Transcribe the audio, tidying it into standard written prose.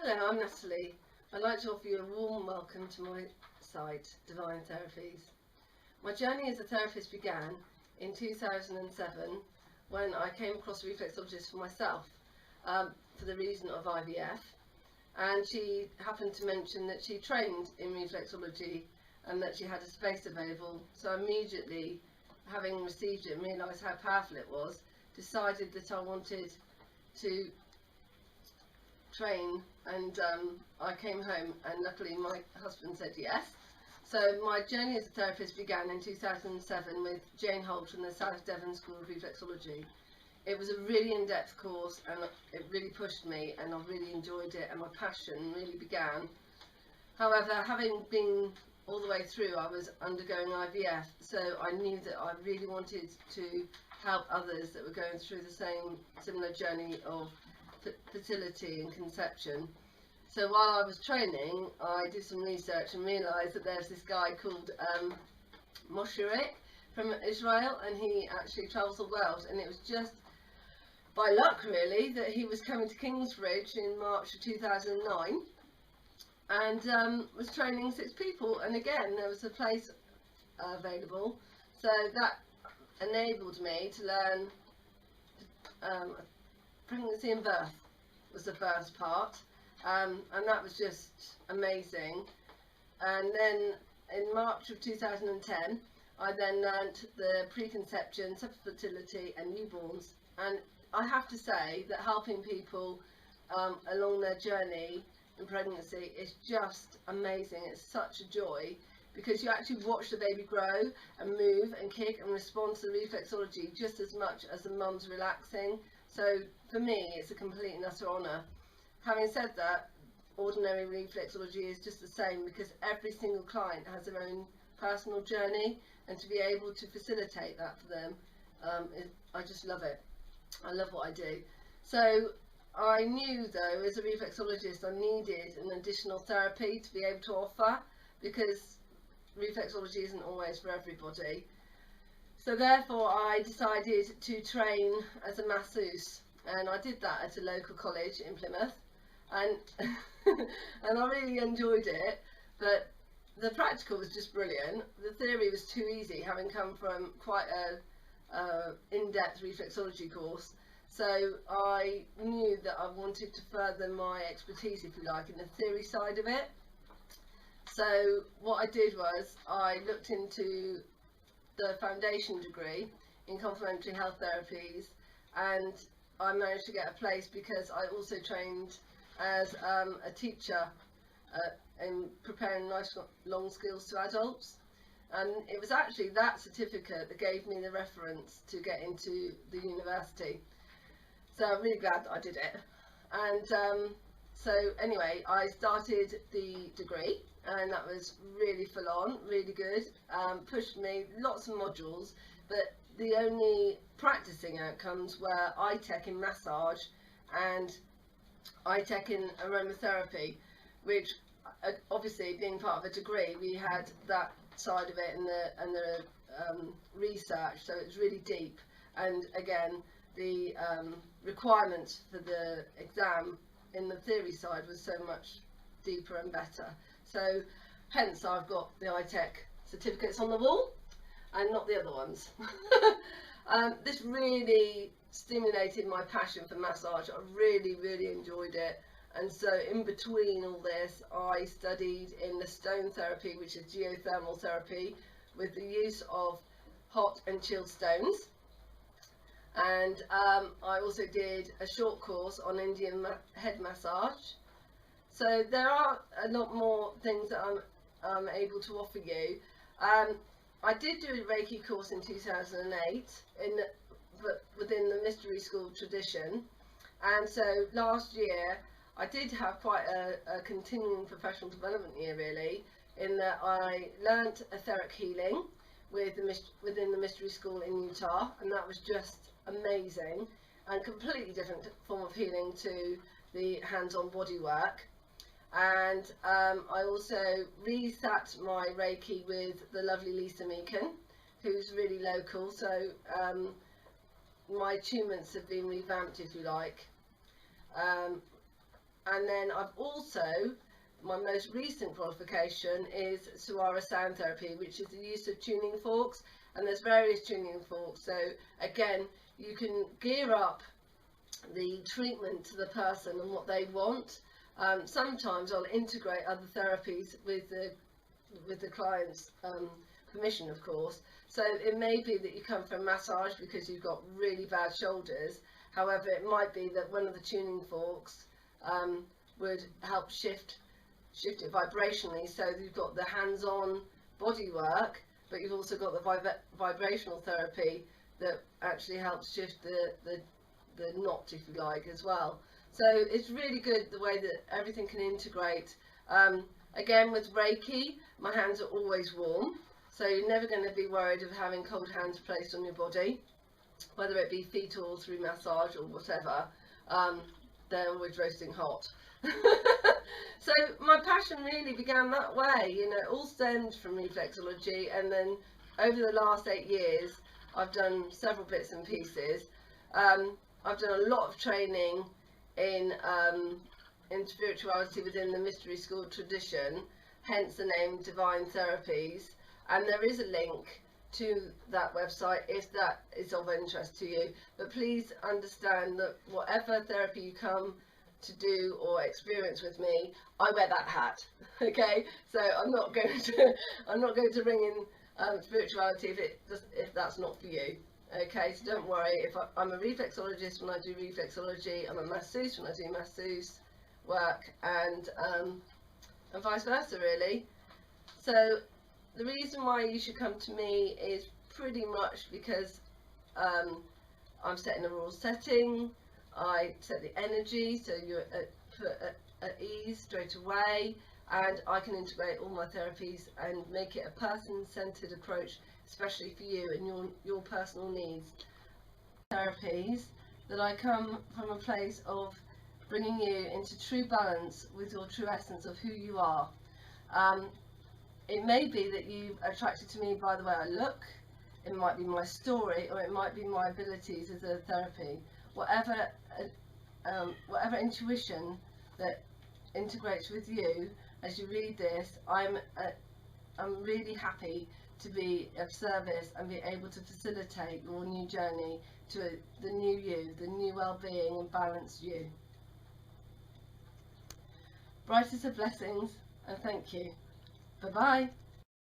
Hello, I'm Natalie. I'd like to offer you a warm welcome to my site, Divine Therapies. My journey as a therapist began in 2007 when I came across a reflexologist for myself for the reason of IVF, and she happened to mention that she trained in reflexology and that she had a space available. So immediately, having received it and realised how powerful it was, decided that I wanted to train, and I came home, and luckily my husband said yes. So my journey as a therapist began in 2007 with Jane Holt and the South Devon School of Reflexology. It was a really in-depth course and it really pushed me, and I really enjoyed it, and my passion really began. However, having been all the way through, I was undergoing IVF, so I knew that I really wanted to help others that were going through the similar journey of fertility and conception. So while I was training, I did some research and realised that there's this guy called Moshe from Israel, and he actually travels the world, and it was just by luck really that he was coming to Kingsbridge in March of 2009 and was training 6 people, and again there was a place available, so that enabled me to learn pregnancy and birth was the first part, and that was just amazing. And then in March of 2010 I then learnt the preconception, subfertility and newborns, and I have to say that helping people along their journey in pregnancy is just amazing. It's such a joy because you actually watch the baby grow and move and kick and respond to the reflexology just as much as the mum's relaxing. So for me, it's a complete and utter honour. Having said that, ordinary reflexology is just the same because every single client has their own personal journey, and to be able to facilitate that for them, I just love it. I love what I do. So I knew though, as a reflexologist, I needed an additional therapy to be able to offer, because reflexology isn't always for everybody. So therefore I decided to train as a masseuse, and I did that at a local college in Plymouth, and and I really enjoyed it, but the practical was just brilliant. The theory was too easy, having come from quite a in-depth reflexology course. So I knew that I wanted to further my expertise, if you like, in the theory side of it. So what I did was I looked into the foundation degree in complementary health therapies, and I managed to get a place because I also trained as a teacher in preparing lifelong skills to adults, and it was actually that certificate that gave me the reference to get into the university. So I'm really glad that I did it. And so anyway, I started the degree, and that was really full on, really good, pushed me, lots of modules, but the only practicing outcomes were iTech in massage and iTech in aromatherapy, which obviously being part of a degree, we had that side of it and the research, so it was really deep, and again the requirements for the exam in the theory side was so much deeper and better. So hence I've got the iTech certificates on the wall and not the other ones. This really stimulated my passion for massage. I really enjoyed it, and so in between all this I studied in the stone therapy, which is geothermal therapy with the use of hot and chilled stones. And I also did a short course on Indian head massage. So there are a lot more things that I'm able to offer you. I did do a Reiki course in 2008 but within the mystery school tradition, and so last year I did have quite a continuing professional development year really, in that I learnt etheric healing within the mystery school in Utah, and that was just amazing and completely different form of healing to the hands-on body work. And I also resat my Reiki with the lovely Lisa Meakin, who's really local, so my attunements have been revamped, if you like. And then I've also, my most recent qualification is Suara Sound Therapy, which is the use of tuning forks, and there's various tuning forks. So again, you can gear up the treatment to the person and what they want. Sometimes I'll integrate other therapies with the client's permission, of course. So it may be that you come for a massage because you've got really bad shoulders. However, it might be that one of the tuning forks would help shift it vibrationally, so you've got the hands-on body work, but you've also got the vibrational therapy that actually helps shift the knot, if you like, as well. So it's really good the way that everything can integrate. Again, with Reiki, my hands are always warm, so you're never going to be worried of having cold hands placed on your body, whether it be feet or through massage or whatever. They're always roasting hot. So my passion really began that way, you know, it all stemmed from reflexology, and then over the last 8 years I've done several bits and pieces. I've done a lot of training in spirituality within the mystery school tradition, hence the name Divine Therapies, and there is a link to that website if that is of interest to you. But please understand that whatever therapy you come to do or experience with me, I wear that hat. Okay, so I'm not going to bring in spirituality if that's not for you. Okay, so don't worry. I'm a reflexologist when I do reflexology, I'm a masseuse when I do masseuse work, and vice versa, really. So the reason why you should come to me is pretty much because I'm setting a raw setting. I set the energy so you're at ease straight away, and I can integrate all my therapies and make it a person-centered approach, especially for you and your personal needs. Therapies that I come from a place of bringing you into true balance with your true essence of who you are. It may be that you're attracted to me by the way I look, it might be my story, or it might be my abilities as a therapy. Whatever intuition that integrates with you as you read this, I'm really happy to be of service and be able to facilitate your new journey to the new you, the new well-being and balanced you. Brightest of blessings, and thank you. Bye-bye.